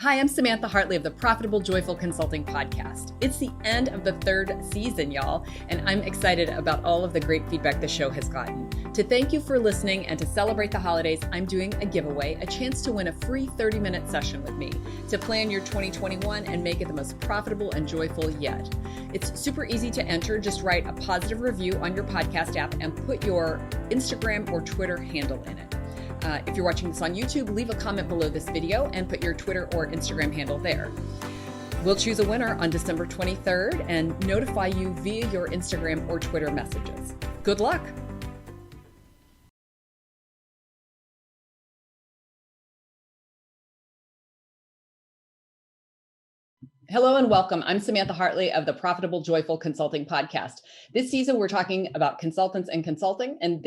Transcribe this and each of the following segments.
Hi, I'm Samantha Hartley of the Profitable Joyful Consulting Podcast. It's the end of the third season, y'all, and I'm excited about all of the great feedback the show has gotten. To thank you for listening and to celebrate the holidays, I'm doing a giveaway, a chance to win a free 30-minute session with me to plan your 2021 and make it the most profitable and joyful yet. It's super easy to enter. Just write a positive review on your podcast app and put your Instagram or Twitter handle in it. If you're watching this on YouTube, leave a comment below this video and put your Twitter or Instagram handle there. We'll choose a winner on December 23rd and notify you via your Instagram or Twitter messages. Good luck. Hello and welcome. I'm Samantha Hartley of the Profitable Joyful Consulting Podcast. This season, we're talking about consultants and consulting. And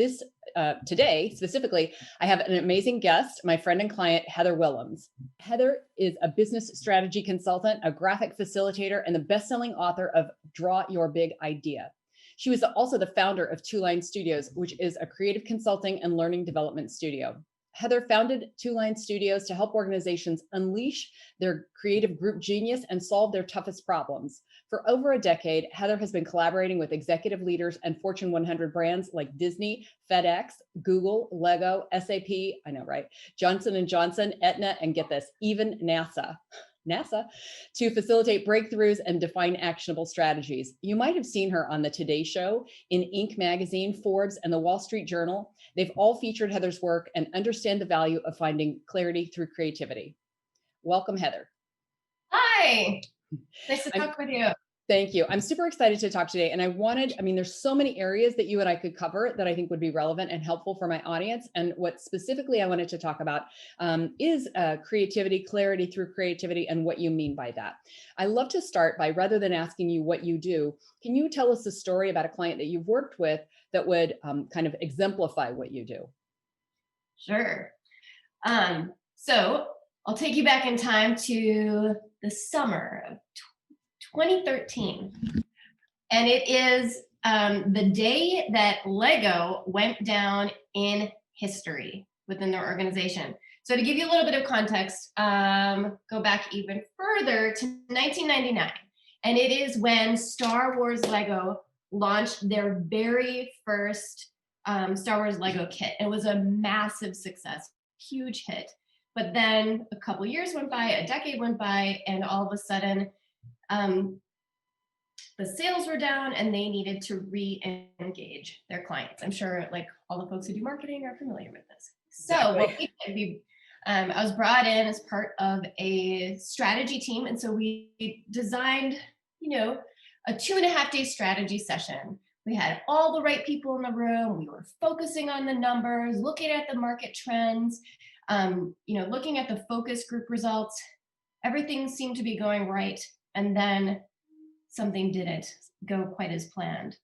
today, specifically, I have an amazing guest, my friend and client, Heather Willems. Heather is a business strategy consultant, a graphic facilitator, and the best-selling author of Draw Your Big Idea. She was also the founder of Two Line Studios, which is a creative consulting and learning development studio. Heather founded Two Line Studios to help organizations unleash their creative group genius and solve their toughest problems. For over a decade, Heather has been collaborating with executive leaders and Fortune 100 brands like Disney, FedEx, Google, Lego, SAP, I know, right? Johnson & Johnson, Aetna, and get this, even NASA, to facilitate breakthroughs and define actionable strategies. You might have seen her on the Today Show, in Inc. magazine, Forbes, and the Wall Street Journal. They've all featured Heather's work and understand the value of finding clarity through creativity. Welcome, Heather. Hi, nice to talk with you. Thank you. I'm super excited to talk today. And there's so many areas that you and I could cover that I think would be relevant and helpful for my audience. And what specifically I wanted to talk about is creativity, clarity through creativity, and what you mean by that. I love to start by, rather than asking you what you do, can you tell us a story about a client that you've worked with that would kind of exemplify what you do? Sure. So I'll take you back in time to the summer of 2013. And it is the day that Lego went down in history within their organization. So to give you a little bit of context, go back even further to 1999. And it is when Star Wars Lego launched their very first Star Wars Lego kit. It was a massive success, huge hit. But then a couple years went by, a decade went by, and all of a sudden, the sales were down and they needed to re-engage their clients. I'm sure like all the folks who do marketing are familiar with this. So what we did, I was brought in as part of a strategy team. And so we designed, a 2.5-day strategy session. We had all the right people in the room. We were focusing on the numbers, looking at the market trends, looking at the focus group results. Everything seemed to be going right. And then something didn't go quite as planned.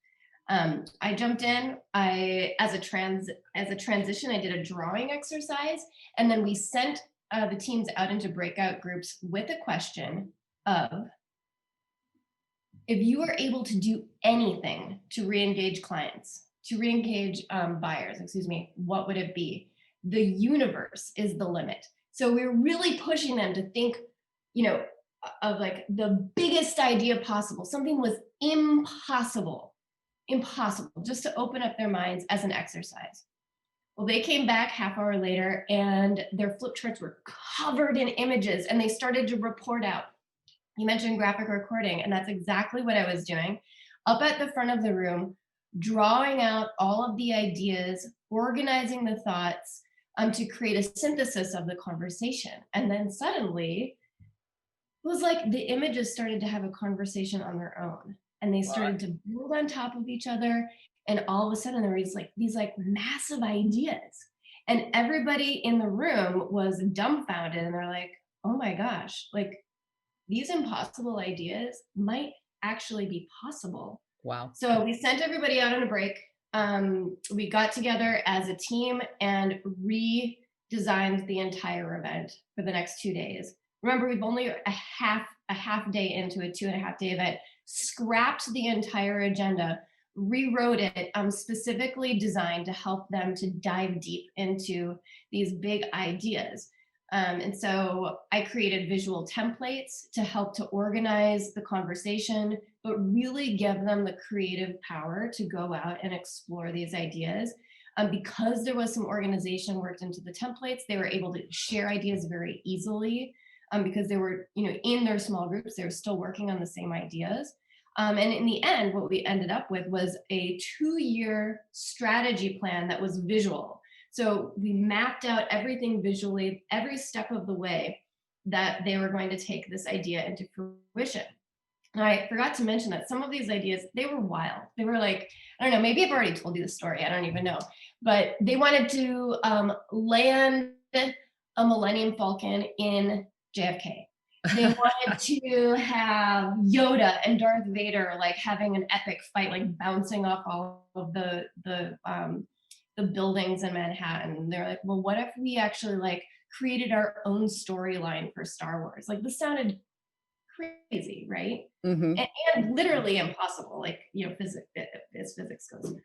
I jumped in. As a transition, I did a drawing exercise, and then we sent the teams out into breakout groups with a question of, if you were able to do anything to re-engage clients, to re-engage buyers, what would it be? The universe is the limit. So we're really pushing them to think, of like the biggest idea possible. Something was impossible, just to open up their minds as an exercise. Well, they came back half hour later and their flip charts were covered in images and they started to report out. You mentioned graphic recording, and that's exactly what I was doing. Up at the front of the room, drawing out all of the ideas, organizing the thoughts to create a synthesis of the conversation. And then suddenly, it was like the images started to have a conversation on their own, and they started to build on top of each other. And all of a sudden there was these massive ideas, and everybody in the room was dumbfounded. And they're like, oh my gosh, these impossible ideas might actually be possible. Wow. So we sent everybody out on a break. We got together as a team and redesigned the entire event for the next 2 days. Remember, we've only a half day into a 2.5-day event, scrapped the entire agenda, rewrote it, specifically designed to help them to dive deep into these big ideas. And so I created visual templates to help to organize the conversation, but really give them the creative power to go out and explore these ideas. Because there was some organization worked into the templates, they were able to share ideas very easily, because they were, in their small groups, they were still working on the same ideas. And in the end, what we ended up with was a 2-year strategy plan that was visual. So we mapped out everything visually, every step of the way that they were going to take this idea into fruition. And I forgot to mention that some of these ideas, they were wild. They were like, I don't know, maybe I've already told you the story. I don't even know. But they wanted to land a Millennium Falcon in JFK. They wanted to have Yoda and Darth Vader like having an epic fight, like bouncing off all of the buildings in Manhattan. They're like, well, what if we actually like created our own storyline for Star Wars? Like this sounded crazy, right? Mm-hmm. And literally impossible, like, physics as physics goes.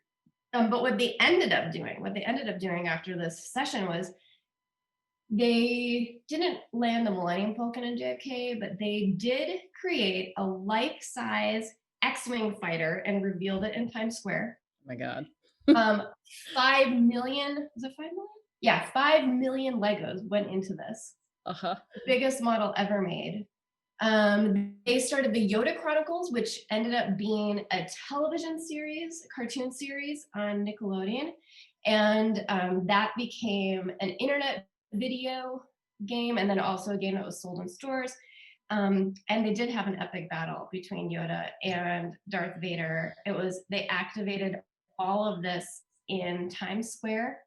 But what they ended up doing after this session was they didn't land the Millennium Falcon in JFK, but they did create a life-size X-Wing fighter and revealed it in Times Square. Oh my God. 5 million, was it 5 million? Yeah, 5 million Legos went into this. Uh-huh. The biggest model ever made. They started the Yoda Chronicles, which ended up being a television series, a cartoon series on Nickelodeon. And that became an internet video game, and then also a game that was sold in stores. And they did have an epic battle between Yoda and Darth Vader. They activated all of this in Times Square,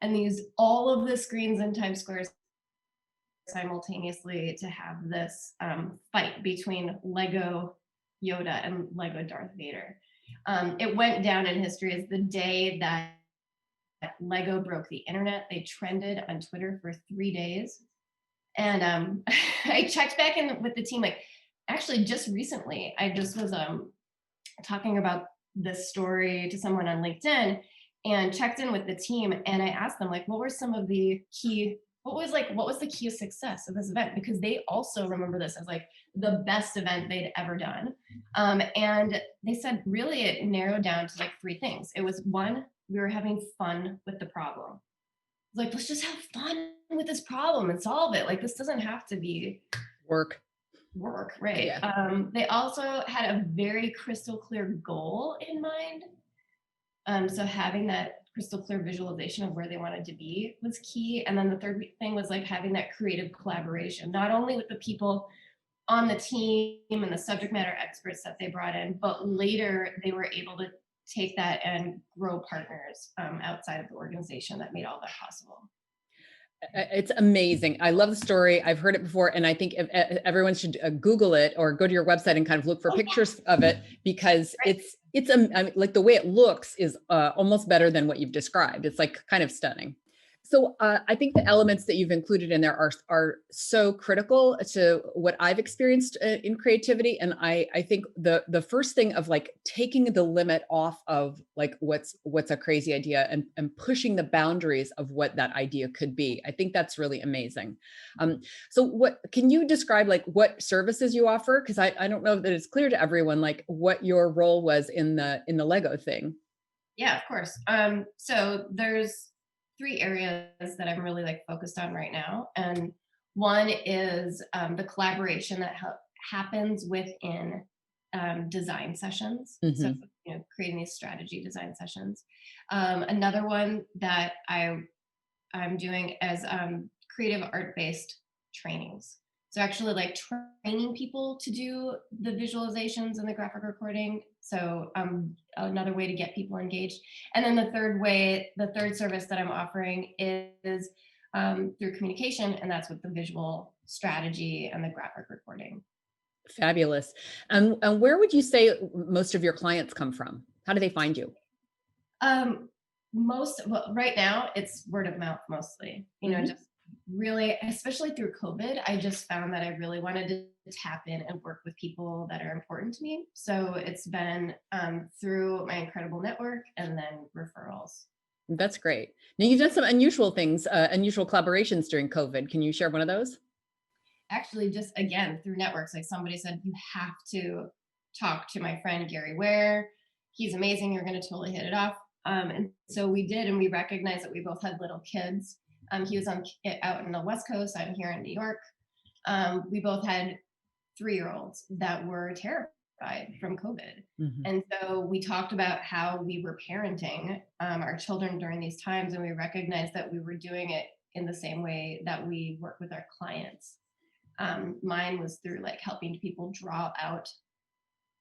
and they used all of the screens in Times Square simultaneously to have this fight between Lego Yoda and Lego Darth Vader. It went down in history as the day that Lego broke the internet. They trended on Twitter for 3 days. And I checked back in with the team, like actually just recently, I just was talking about this story to someone on LinkedIn and checked in with the team, and I asked them like, what was the key of success of this event? Because they also remember this as like the best event they'd ever done. And they said really it narrowed down to like 3 things. It was 1, we were having fun with the problem. Like, let's just have fun with this problem and solve it. Like, this doesn't have to be Work, right? Yeah. They also had a very crystal clear goal in mind. So having that crystal clear visualization of where they wanted to be was key. And then the third thing was like having that creative collaboration, not only with the people on the team and the subject matter experts that they brought in, but later they were able to take that and grow partners outside of the organization that made all that possible. It's amazing. I love the story. I've heard it before, and I think everyone should Google it or go to your website and kind of look for pictures of it, because Right. it's I mean, like the way it looks is almost better than what you've described. It's like kind of stunning. So I think the elements that you've included in there are so critical to what I've experienced in creativity. And I think the first thing of like taking the limit off of like what's a crazy idea and pushing the boundaries of what that idea could be. I think that's really amazing. So what can you describe like what services you offer? Because I don't know that it's clear to everyone like what your role was in the Lego thing. Yeah, of course. So there's 3 areas that I'm really like focused on right now. And one is the collaboration that happens within design sessions. So, Mm-hmm. creating these strategy design sessions. Another one that I'm doing as creative art-based trainings. So actually like training people to do the visualizations and the graphic recording. So another way to get people engaged. And then the third service that I'm offering is through communication, and that's with the visual strategy and the graphic recording. Fabulous. And where would you say most of your clients come from? How do they find you? Right now it's word of mouth mostly, just really, especially through COVID, I just found that I really wanted to tap in and work with people that are important to me. So it's been through my incredible network and then referrals. That's great. Now you've done some unusual things, unusual collaborations during COVID. Can you share one of those? Actually, just again through networks, like somebody said, you have to talk to my friend Gary Ware. He's amazing. You're going to totally hit it off. And so we did, and we recognized that we both had little kids. He was out in the West Coast. I'm here in New York. We both had 3-year-olds that were terrified from COVID. Mhm. And so we talked about how we were parenting our children during these times, and we recognized that we were doing it in the same way that we work with our clients. Mine was through like helping people draw out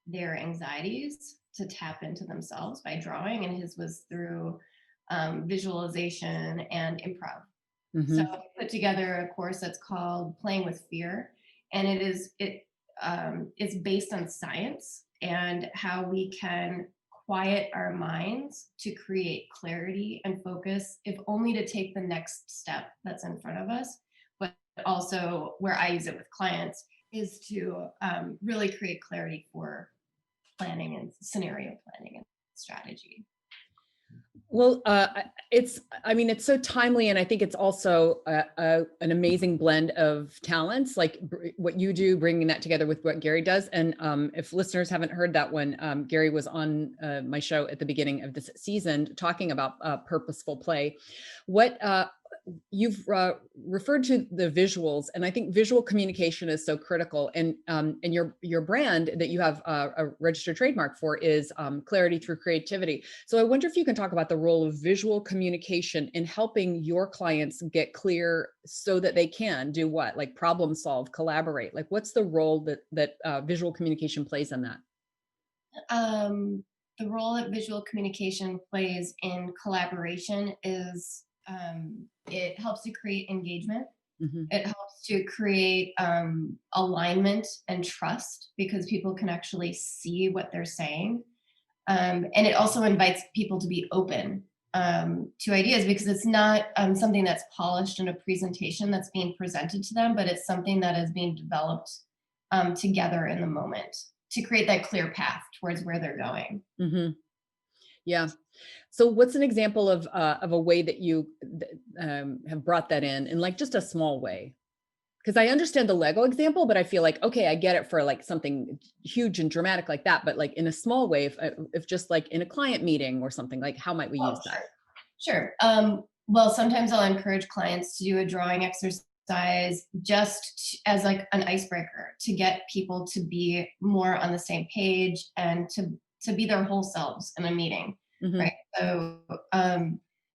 their anxieties to tap into themselves by drawing, and his was through visualization and improv. So Mhm. we put together a course that's called Playing with Fear, and it's based on science and how we can quiet our minds to create clarity and focus, if only to take the next step that's in front of us. But also, where I use it with clients is to really create clarity for planning and scenario planning and strategy. Well, I mean, it's so timely, and I think it's also an amazing blend of talents, like what you do, bringing that together with what Gary does. And if listeners haven't heard that one, Gary was on my show at the beginning of this season talking about purposeful play. What you've referred to the visuals, and I think visual communication is so critical. And your brand that you have a registered trademark for is clarity through creativity. So I wonder if you can talk about the role of visual communication in helping your clients get clear so that they can do what, like problem solve, collaborate. Like, what's the role that visual communication plays in that? The role that visual communication plays in collaboration is it helps to create engagement. Mhm. It helps to create alignment and trust because people can actually see what they're saying. And it also invites people to be open to ideas because it's not something that's polished in a presentation that's being presented to them, but it's something that is being developed together in the moment to create that clear path towards where they're going. Mhm. Yeah. So what's an example of a way that you have brought that in like just a small way? Because I understand the Lego example, but I feel like, okay, I get it for like something huge and dramatic like that, but like in a small way, if just like in a client meeting or something, like how might we Oh, use that? sure. Sure. Well, sometimes I'll encourage clients to do a drawing exercise as like an icebreaker to get people to be more on the same page and to be their whole selves in a meeting, Mhm. right?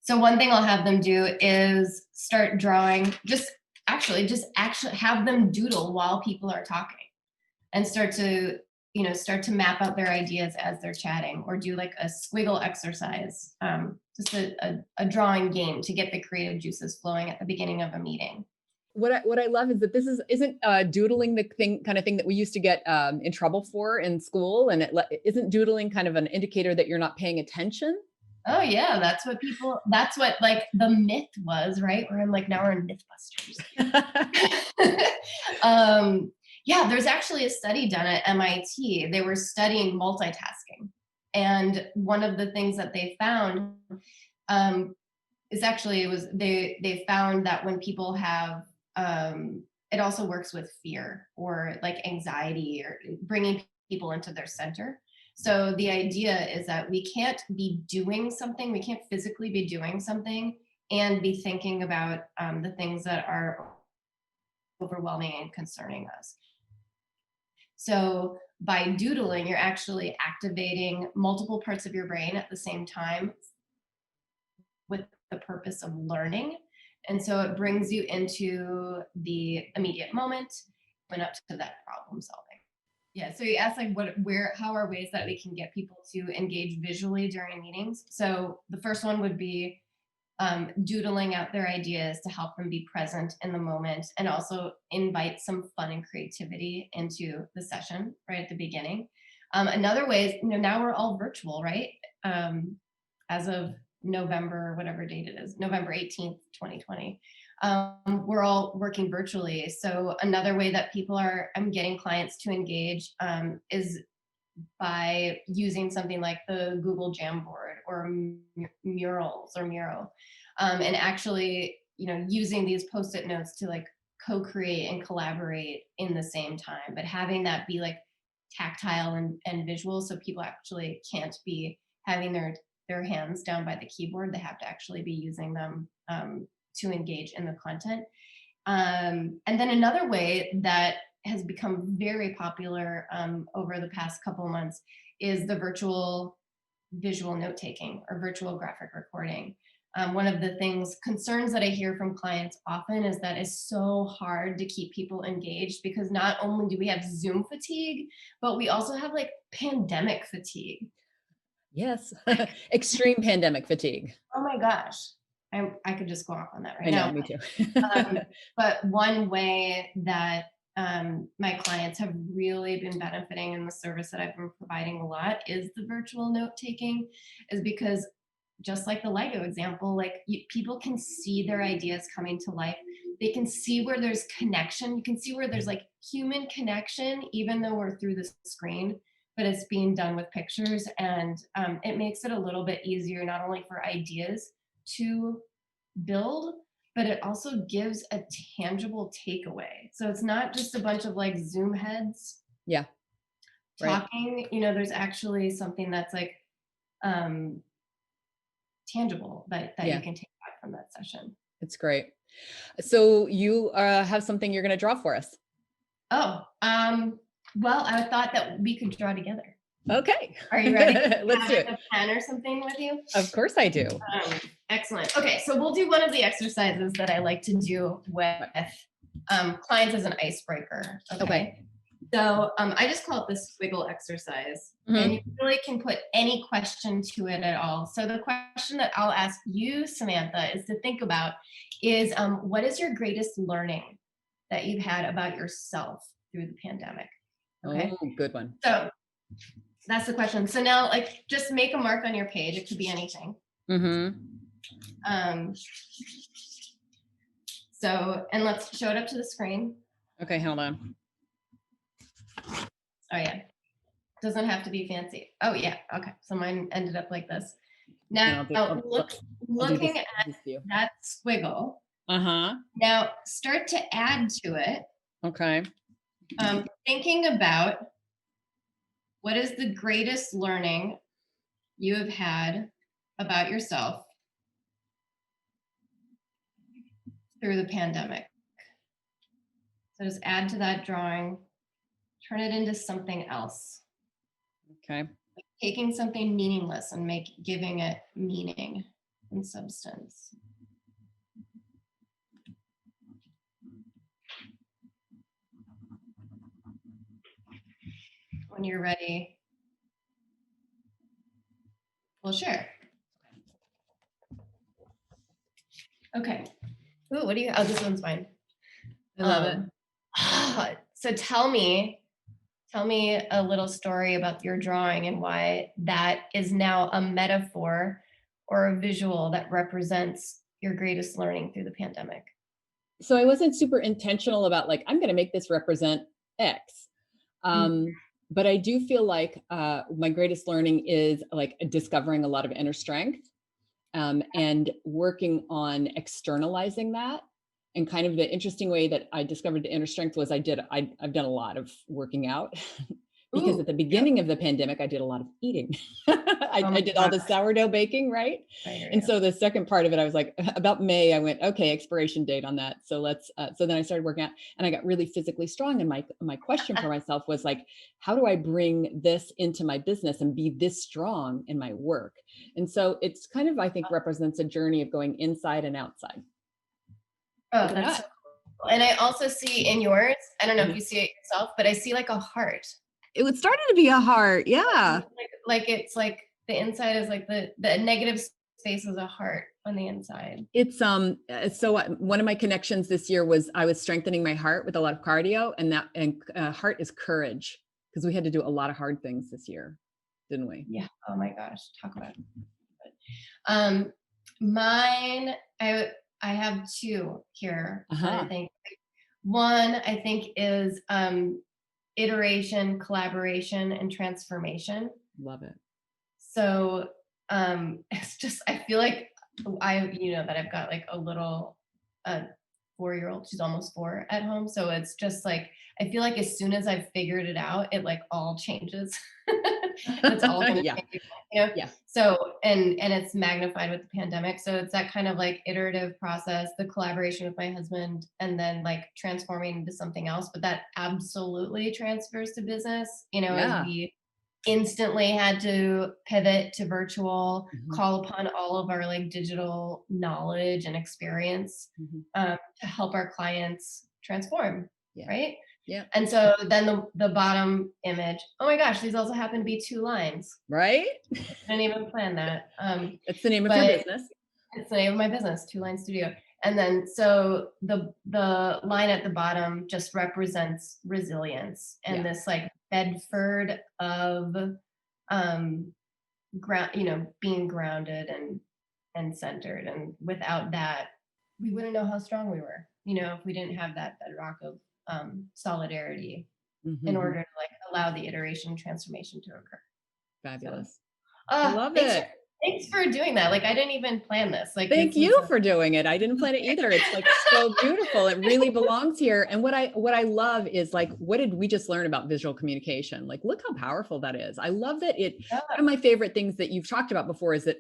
So one thing I'll have them do is start drawing. Just actually have them doodle while people are talking and start to map out their ideas as they're chatting or do like a squiggle exercise, just a drawing game to get the creative juices flowing at the beginning of a meeting. What I love is that this isn't doodling the kind of thing that we used to get in trouble for in school, and isn't doodling kind of an indicator that you're not paying attention. Oh yeah, that's what like the myth was, right? Where I'm like, now we're in Mythbusters. um, yeah, there's actually a study done at MIT. They were studying multitasking. And one of the things that they found um, is actually it was they found that when people have it also works with fear or like anxiety or bringing people into their center. So the idea is that we can't be doing something, we can't physically be doing something and be thinking about the things that are overwhelming and concerning us. So by doodling, you're actually activating multiple parts of your brain at the same time with the purpose of learning. And so it brings you into the immediate moment and up to that problem solving. Yeah. So you asked like how are ways that we can get people to engage visually during meetings? So the first one would be doodling out their ideas to help them be present in the moment and also invite some fun and creativity into the session right at the beginning. Another way is, now we're all virtual, right? As of November, whatever date it is, November 18th, 2020. We're all working virtually. So another way that I'm getting clients to engage is by using something like the Google Jamboard or Murals or Miro, and actually, using these Post-it notes to like co-create and collaborate in the same time, but having that be like tactile and visual, so people actually can't be having their hands down by the keyboard. They have to actually be using them to engage in the content. And then another way that has become very popular over the past couple of months is the virtual visual note-taking or virtual graphic recording. One of the concerns that I hear from clients often is that it's so hard to keep people engaged, because not only do we have Zoom fatigue, but we also have like pandemic fatigue. Yes. Extreme pandemic fatigue. Oh my gosh. I could just go off on that right I know, now. me too. But one way that my clients have really been benefiting in the service that I've been providing a lot is the virtual note taking, is because just like the Lego example, like people can see their ideas coming to life. They can see where there's connection. You can see where there's like human connection, even though we're through the screen, but it's being done with pictures. And it makes it a little bit easier, not only for ideas to build, but it also gives a tangible takeaway. So it's not just a bunch of like Zoom heads Yeah. talking, there's actually something that's like tangible that you can take back from that session. It's great. So you have something you're going to draw for us. Oh, well, I thought that we could draw together. Okay. Are you ready? Let's do it. A pen or something with you? Of course I do. Excellent. Okay, so we'll do one of the exercises that I like to do with clients as an icebreaker. Okay. So I just call it the Squiggle Exercise. And you really can put any question to it at all. So the question that I'll ask you, Samantha, is to think about is what is your greatest learning that you've had about yourself through the pandemic? Okay. Oh, good one. So that's the question. So now, like, just make a mark on your page. It could be anything. So, and let's show it up to the screen. Okay, hold on. Oh yeah, doesn't have to be fancy. Oh yeah, okay. So mine ended up like this. Now, looking at that squiggle. Now start to add to it. Okay. Thinking about what is the greatest learning you have had about yourself through the pandemic. So just add to that drawing, turn it into something else. Okay. Like taking something meaningless and giving it meaning and substance. When you're ready, we'll share. Okay. Ooh, what do you? Oh, this one's mine. I love it. So tell me a little story about your drawing and why that is now a metaphor or a visual that represents your greatest learning through the pandemic. So I wasn't super intentional about like, I'm going to make this represent X. But I do feel like my greatest learning is like discovering a lot of inner strength and working on externalizing that. And kind of the interesting way that I discovered the inner strength was I've done a lot of working out because at the beginning of the pandemic, I did a lot of eating. I did all the sourdough baking, right? And so the second part of it, I was like, about May, I went, okay, expiration date on that. So so then I started working out and I got really physically strong. And my question for myself was like, how do I bring this into my business and be this strong in my work? And so it's kind of, I think, represents a journey of going inside and outside. Oh, that's so cool. And I also see in yours, I don't know if you see it yourself, but I see like a heart. It was starting to be a heart. Yeah. Like it's like the inside is like the negative space is a heart on the inside. It's so one of my connections this year was I was strengthening my heart with a lot of cardio, and heart is courage, because we had to do a lot of hard things this year, didn't we? Yeah. Oh my gosh. Talk about it. Mine, I have two here. I think one, I think is iteration, collaboration, and transformation. Love it. So it's just, I feel like that I've got like a little 4-year-old, she's almost 4 at home. So it's just like, I feel like as soon as I've figured it out, it like all changes. It's all gonna Yeah. change, you know? Yeah. So, and it's magnified with the pandemic. So it's that kind of like iterative process, the collaboration with my husband, and then like transforming into something else. But that absolutely transfers to business, as Yeah. we instantly had to pivot to virtual, Mhm. call upon all of our like digital knowledge and experience to help our clients transform, Yeah. right? Yeah. And so then the bottom image, oh my gosh, these also happen to be 2 lines. Right? Didn't even plan that. It's the name of your But business. it's the name of my business, 2 Line Studio. And then so the line at the bottom just represents resilience and this like Bedford of being grounded and centered. And without that, we wouldn't know how strong we were, if we didn't have that bedrock of solidarity in order to like allow the iteration transformation to occur. Fabulous. So, I love it. Thanks for doing that. Like I didn't even plan this. Like Thank you for doing it. I didn't plan it either. It's like so beautiful. It really belongs here. And what I love is like, what did we just learn about visual communication? Like, look how powerful that is. I love that one of my favorite things that you've talked about before is that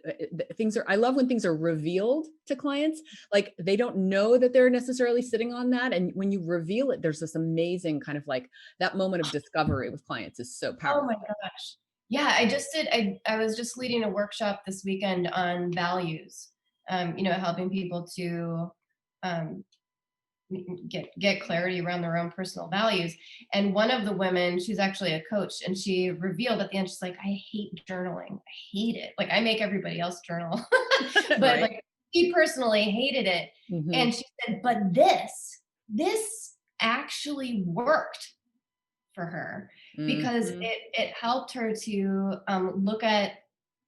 I love when things are revealed to clients. Like they don't know that they're necessarily sitting on that. And when you reveal it, there's this amazing kind of like that moment of discovery with clients is so powerful. Oh my gosh. Yeah, I was just leading a workshop this weekend on values, helping people to get clarity around their own personal values. And one of the women, she's actually a coach, and she revealed at the end, she's like, I hate journaling. I hate it. Like I make everybody else journal, but right. like she personally hated it. And she said, but this actually worked for her because it helped her to look at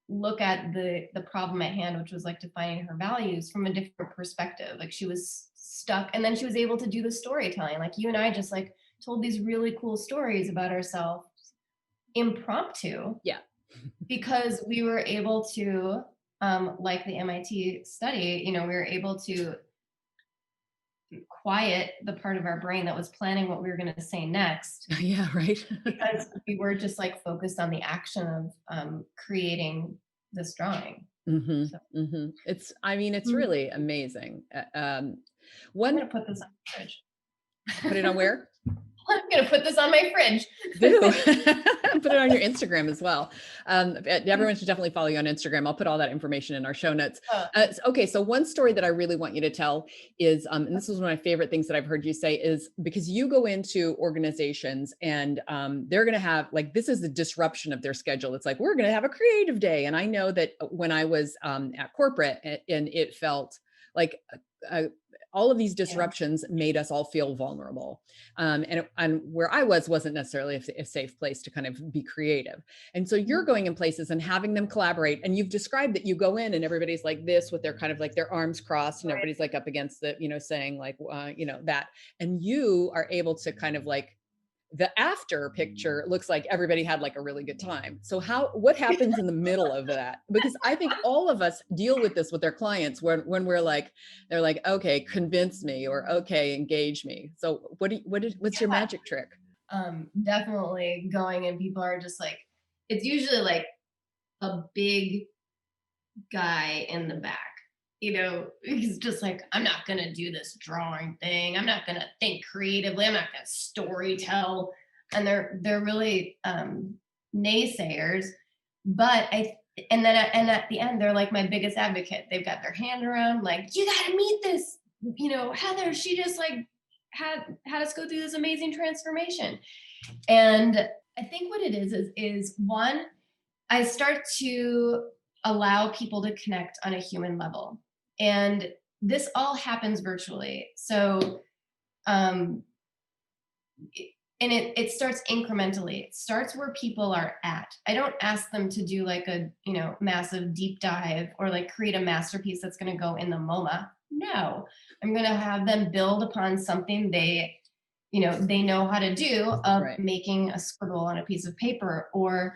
the problem at hand, which was like defining her values from a different perspective. Like she was stuck, and then she was able to do the storytelling. Like you and I just like told these really cool stories about ourselves impromptu. Yeah. Because we were able to, like the MIT study, we were able to quiet the part of our brain that was planning what we were going to say next. Yeah, right. Because we were just like focused on the action of creating this drawing. It's really amazing. I'm going to put this on the fridge. Put it on where? I'm going to put this on my fridge. Do. Put it on your Instagram as well. Everyone should definitely follow you on Instagram. I'll put all that information in our show notes. Okay, so one story that I really want you to tell is, and this is one of my favorite things that I've heard you say, is because you go into organizations and they're going to have, like, this is the disruption of their schedule. It's like, we're going to have a creative day. And I know that when I was at corporate and it felt like all of these disruptions made us all feel vulnerable. And where I wasn't necessarily a safe place to kind of be creative. And so you're going in places and having them collaborate. And you've described that you go in and everybody's like this with their kind of like their arms crossed and everybody's like up against the, saying like, that. And you are able to kind of like, the after picture looks like everybody had like a really good time. So what happens in the middle of that? Because I think all of us deal with this with their clients when we're like, they're like, okay, convince me, or okay, engage me. So what's your magic trick? Definitely going and people are just like, it's usually like a big guy in the back. He's just like, I'm not going to do this drawing thing. I'm not going to think creatively. I'm not going to story tell. And they're really naysayers. But and at the end, they're like my biggest advocate. They've got their hand around, like, you got to meet this, Heather, she just like had us go through this amazing transformation. And I think what it is one, I start to allow people to connect on a human level. And this all happens virtually. So, and it starts incrementally. It starts where people are at. I don't ask them to do like a, massive deep dive or like create a masterpiece that's going to go in the MoMA. No, I'm going to have them build upon something they they know how to do of Right. making a scribble on a piece of paper, or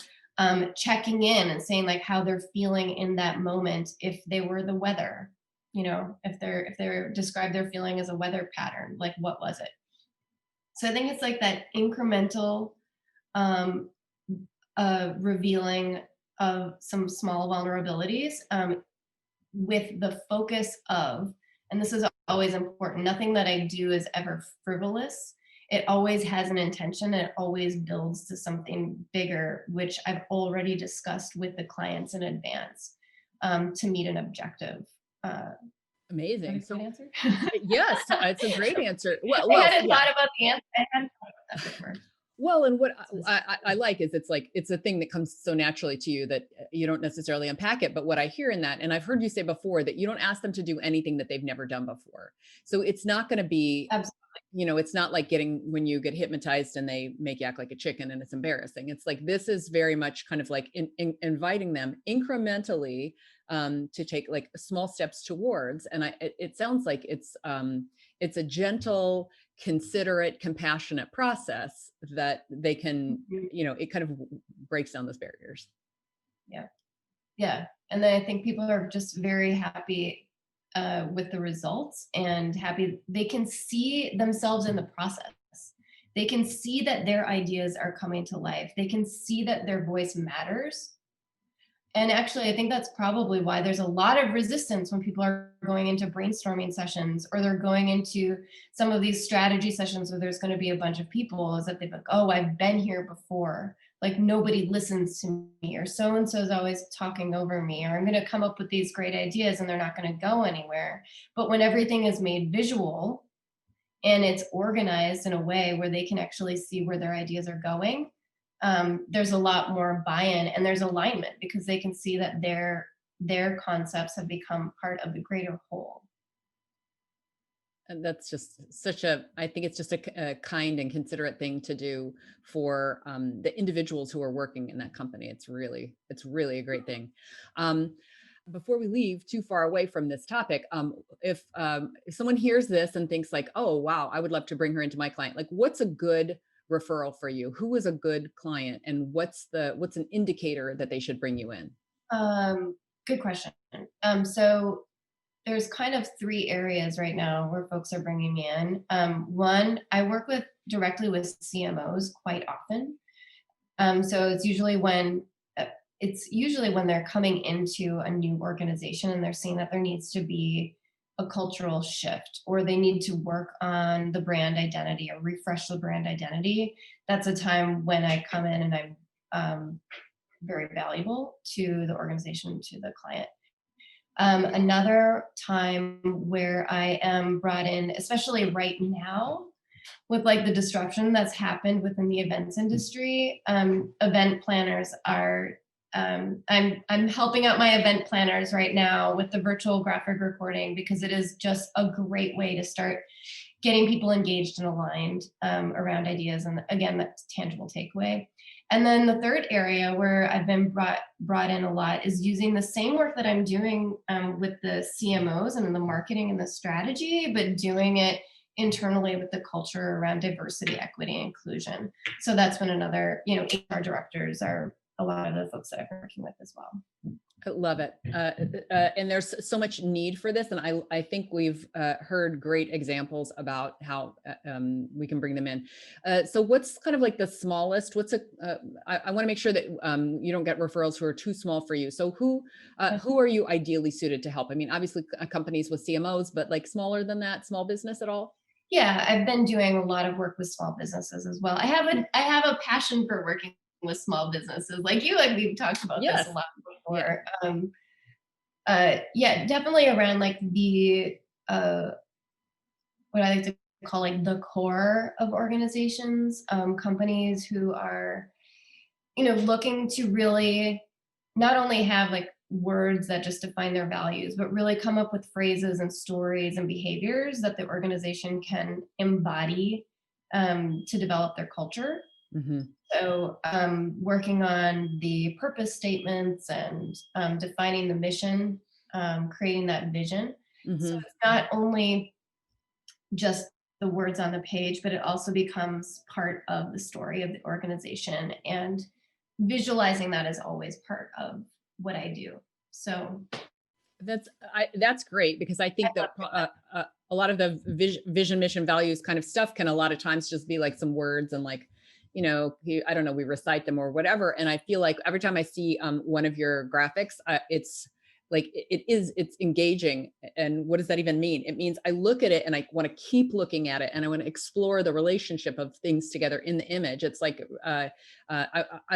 checking in and saying like how they're feeling in that moment. If they were the weather, if they're describe their feeling as a weather pattern, like what was it? So I think it's like that incremental um, revealing of some small vulnerabilities, with the focus of, and this is always important, nothing that I do is ever frivolous. It always has an intention, and it always builds to something bigger, which I've already discussed with the clients in advance, to meet an objective. Amazing. Good So answer? yes, it's a great answer. I Well, hadn't yeah. thought about the answer. I hadn't thought about that before. Well, and what So this- I like is it's a thing that comes so naturally to you that you don't necessarily unpack it. But what I hear in that, and I've heard you say before, that you don't ask them to do anything that they've never done before. So it's not going to be, Absolutely. it's not like when you get hypnotized and they make you act like a chicken and it's embarrassing. It's like, this is very much kind of like inviting them incrementally to take like small steps towards. And it sounds like it's a gentle, considerate, compassionate process that they can, Mhm. it kind of breaks down those barriers. Yeah. Yeah. And then I think people are just very happy with the results, and happy they can see themselves in the process. They can see that their ideas are coming to life. They can see that their voice matters. And actually, I think that's probably why there's a lot of resistance when people are going into brainstorming sessions, or they're going into some of these strategy sessions where there's going to be a bunch of people, is that they're like, oh, I've been here before. Like nobody listens to me, or so and so is always talking over me, or I'm going to come up with these great ideas and they're not going to go anywhere. But when everything is made visual and it's organized in a way where they can actually see where their ideas are going, there's a lot more buy-in, and there's alignment, because they can see that their concepts have become part of the greater whole. And that's just I think it's just a kind and considerate thing to do for the individuals who are working in that company. It's really a great thing. Um, Before we leave too far away from this topic, if someone hears this and thinks like, oh, wow, I would love to bring her into my client, like what's a good referral for you? Who is a good client, and what's an indicator that they should bring you in? Good question. So there's kind of three areas right now where folks are bringing me in. One, I work directly with CMOs quite often. So it's usually when they're coming into a new organization and they're seeing that there needs to be a cultural shift, or they need to work on the brand identity or refresh the brand identity. That's a time when I come in and I'm very valuable to the organization, to the client. Another time where I am brought in, especially right now, with like the disruption that's happened within the events industry, event planners are. I'm helping out my event planners right now with the virtual graphic recording, because it is just a great way to start getting people engaged and aligned around ideas, and again, that's tangible takeaway. And then the third area where I've been brought in a lot is using the same work that I'm doing with the CMOs and in the marketing and the strategy, but doing it internally with the culture around diversity, equity, and inclusion. So that's when HR directors are a lot of the folks that I'm working with as well. I love it. And there's so much need for this. And I think we've heard great examples about how we can bring them in. So what's kind of like the smallest, I want to make sure that you don't get referrals who are too small for you. So who are you ideally suited to help? I mean, obviously companies with CMOs, but like smaller than that, small business at all? Yeah, I've been doing a lot of work with small businesses as well. I have a passion for working with small businesses like you. Like we've talked about Yes. this a lot Yeah. before. Yeah, definitely around like the what I like to call like the core of organizations, companies who are looking to really not only have like words that just define their values, but really come up with phrases and stories and behaviors that the organization can embody to develop their culture. Mm-hmm. So working on the purpose statements and defining the mission, creating that vision. Mm-hmm. So it's not only just the words on the page, but it also becomes part of the story of the organization, and visualizing that is always part of what I do. So that's great, because I think that a lot of the vision, mission, values kind of stuff can a lot of times just be like some words and like, I don't know, we recite them or whatever. And I feel like every time I see one of your graphics, it's like it's engaging. And what does that even mean? It means I look at it and I want to keep looking at it, and I want to explore the relationship of things together in the image. It's like I'd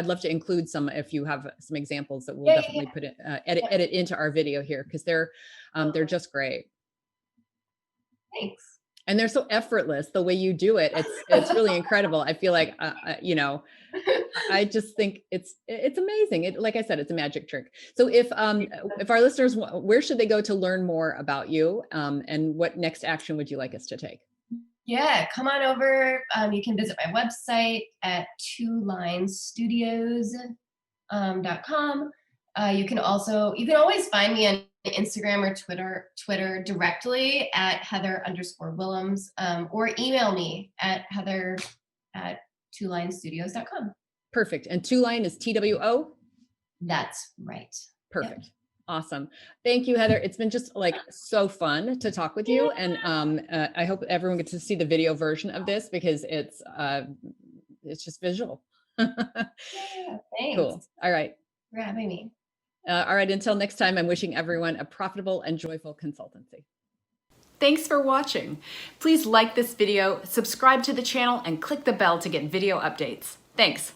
love to include some, if you have some examples that we'll definitely put it edit into our video here, because they're just great. Thanks. And they're so effortless the way you do it. It's really incredible. I feel like I just think it's amazing. Like I said, it's a magic trick. So if our listeners, where should they go to learn more about you, and what next action would you like us to take? Yeah, come on over. You can visit my website at twolinestudios.com. You can always find me on Instagram or Twitter directly at Heather_Willems, or email me at heather@twolinestudios.com. Perfect. And Two Line is TWO? That's right. Perfect. Yep. Awesome. Thank you, Heather. It's been just like so fun to talk with you. And I hope everyone gets to see the video version of this, because it's just visual. Yeah, thanks. Cool. All right. For having me. All right. Until next time, I'm wishing everyone a profitable and joyful consultancy. Thanks for watching. Please like this video, subscribe to the channel, and click the bell to get video updates. Thanks.